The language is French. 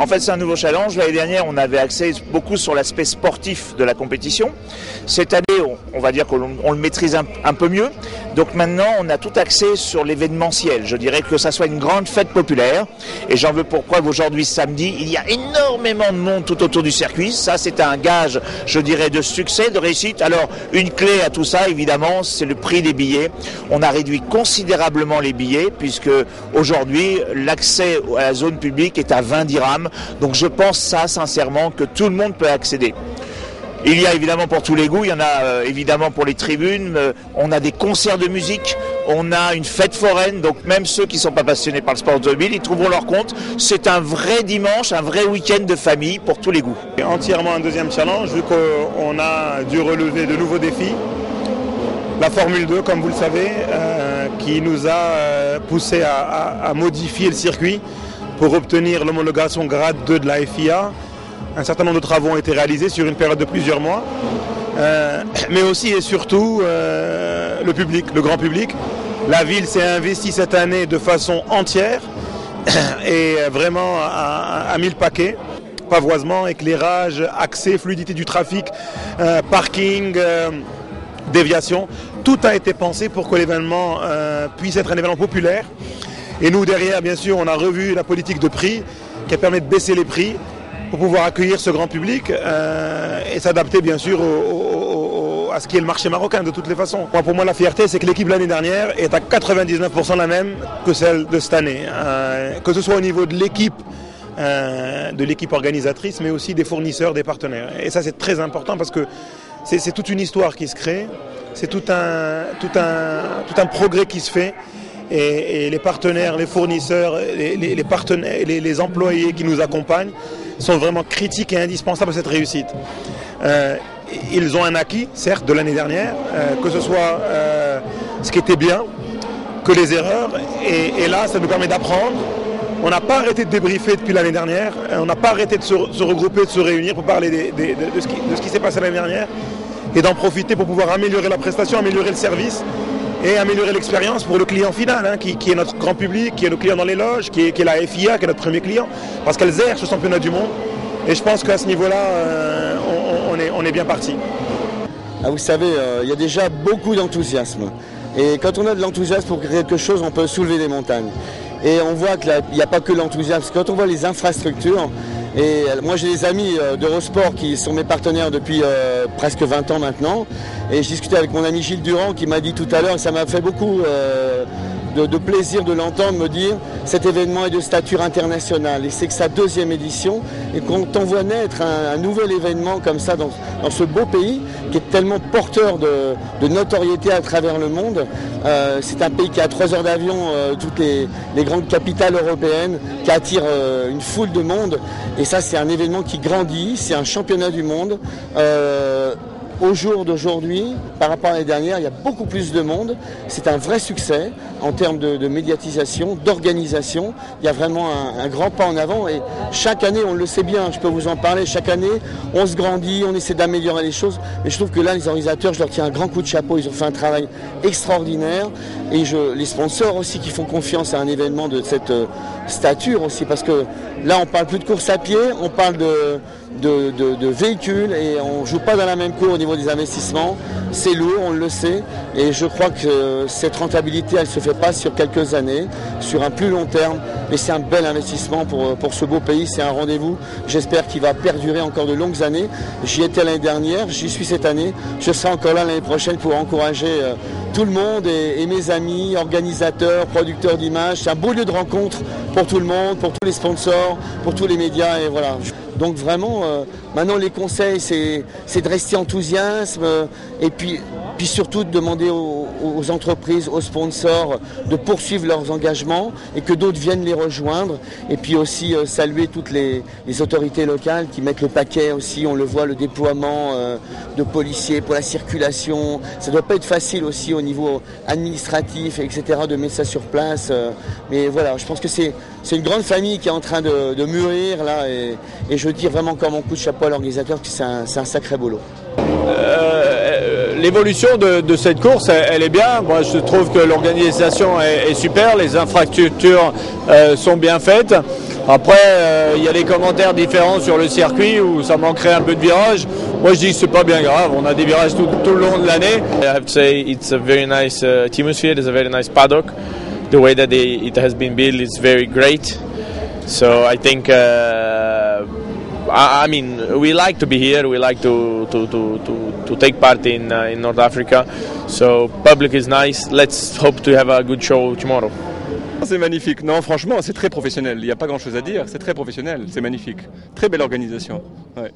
En fait, c'est un nouveau challenge. L'année dernière, on avait axé beaucoup sur l'aspect sportif de la compétition. Cette année, on va dire qu'on le maîtrise un peu mieux. Donc maintenant, on a tout axé sur l'événementiel. Je dirais que ça soit une grande fête populaire. Et j'en veux pour preuve aujourd'hui, samedi, il y a énormément de monde tout autour du circuit. Ça, c'est un gage, je dirais, de succès, de réussite. Alors, une clé à tout ça, évidemment, c'est le prix des billets. On a réduit considérablement les billets, puisque aujourd'hui, l'accès à la zone publique est à 20 dirhams. Donc je pense ça, sincèrement, que tout le monde peut accéder. Il y a évidemment pour tous les goûts, il y en a évidemment pour les tribunes, on a des concerts de musique, on a une fête foraine, donc même ceux qui ne sont pas passionnés par le sport automobile, ils trouveront leur compte. C'est un vrai dimanche, un vrai week-end de famille pour tous les goûts. C'est entièrement un deuxième challenge, vu qu'on a dû relever de nouveaux défis. La Formule 2, comme vous le savez, qui nous a poussé à modifier le circuit pour obtenir l'homologation grade 2 de la FIA. Un certain nombre de travaux ont été réalisés sur une période de plusieurs mois, mais aussi et surtout le public, le grand public. La ville s'est investie cette année de façon entière et vraiment a mis le paquet. Pavoisement, éclairage, accès, fluidité du trafic, parking, déviation. Tout a été pensé pour que l'événement puisse être un événement populaire. Et nous, derrière, bien sûr, on a revu la politique de prix qui permet de baisser les prix pour pouvoir accueillir ce grand public et s'adapter bien sûr à ce qui est le marché marocain de toutes les façons. Pour moi, la fierté, c'est que l'équipe l'année dernière est à 99% la même que celle de cette année. Que ce soit au niveau de l'équipe organisatrice, mais aussi des fournisseurs, des partenaires. Et ça, c'est très important parce que c'est toute une histoire qui se crée, c'est tout un progrès qui se fait. Et les partenaires, les fournisseurs, les employés qui nous accompagnent sont vraiment critiques et indispensables à cette réussite. Ils ont un acquis, certes, de l'année dernière, que ce soit ce qui était bien, que les erreurs. Et là, ça nous permet d'apprendre. On n'a pas arrêté de débriefer depuis l'année dernière. On n'a pas arrêté de se regrouper, de se réunir pour parler de ce qui s'est passé l'année dernière et d'en profiter pour pouvoir améliorer la prestation, améliorer le service et améliorer l'expérience pour le client final, qui est notre grand public, qui est nos clients dans les loges, qui est la FIA, qui est notre premier client, parce qu'elle gère ce championnat du monde. Et je pense qu'à ce niveau-là, on est bien parti. Ah, vous savez, il y a déjà beaucoup d'enthousiasme. Et quand on a de l'enthousiasme pour quelque chose, on peut soulever des montagnes. Et on voit qu'il n'y a pas que l'enthousiasme. Quand on voit les infrastructures, et moi j'ai des amis d'Eurosport qui sont mes partenaires depuis presque 20 ans maintenant. Et je discutais avec mon ami Gilles Durand qui m'a dit tout à l'heure, et ça m'a fait beaucoup de plaisir de l'entendre me dire cet événement est de stature internationale et c'est que sa deuxième édition et quand on voit naître un nouvel événement comme ça dans ce beau pays qui est tellement porteur de notoriété à travers le monde. C'est un pays qui a 3 heures d'avion toutes les grandes capitales européennes, qui attire une foule de monde et ça c'est un événement qui grandit, c'est un championnat du monde. Au jour d'aujourd'hui, par rapport à l'année dernière, il y a beaucoup plus de monde. C'est un vrai succès en termes de médiatisation, d'organisation. Il y a vraiment un grand pas en avant et chaque année, on le sait bien, je peux vous en parler, chaque année, on se grandit, on essaie d'améliorer les choses. Mais je trouve que là, les organisateurs, je leur tiens un grand coup de chapeau. Ils ont fait un travail extraordinaire et les sponsors aussi qui font confiance à un événement de cette stature aussi parce que là, on parle plus de course à pied, on parle de véhicules et on joue pas dans la même cour au niveau des investissements. C'est lourd, on le sait et je crois que cette rentabilité elle se fait pas sur quelques années, sur un plus long terme, mais c'est un bel investissement pour ce beau pays, c'est un rendez-vous, j'espère qu'il va perdurer encore de longues années. J'y étais l'année dernière, j'y suis cette année, je serai encore là l'année prochaine pour encourager tout le monde et mes amis, organisateurs, producteurs d'images. C'est un beau lieu de rencontre pour tout le monde, pour tous les sponsors, pour tous les médias et voilà. Donc vraiment, maintenant les conseils, c'est de rester enthousiaste et puis surtout de demander aux entreprises, aux sponsors de poursuivre leurs engagements et que d'autres viennent les rejoindre. Et puis aussi saluer toutes les autorités locales qui mettent le paquet aussi. On le voit, le déploiement de policiers pour la circulation. Ça ne doit pas être facile aussi au niveau administratif, etc., de mettre ça sur place. Mais voilà, je pense que c'est une grande famille qui est en train de mûrir là. Et je tire vraiment encore mon coup de chapeau à l'organisateur parce que c'est un sacré boulot. L'évolution de cette course, elle est bien. Moi, je trouve que l'organisation est super, les infrastructures sont bien faites. Après, il y a des commentaires différents sur le circuit où ça manquerait un peu de virages. Moi, je dis que c'est pas bien grave. On a des virages tout le long de l'année. I have to say it's a very nice atmosphere. It's a very nice paddock. The way that it has been built is very great. So I think, I mean, we like to be here. We like to take part in North Africa. So public is nice. Let's hope to have a good show tomorrow. C'est magnifique. Non, franchement, c'est très professionnel. Il n'y a pas grand-chose à dire. C'est très professionnel. C'est magnifique. Très belle organisation. Ouais.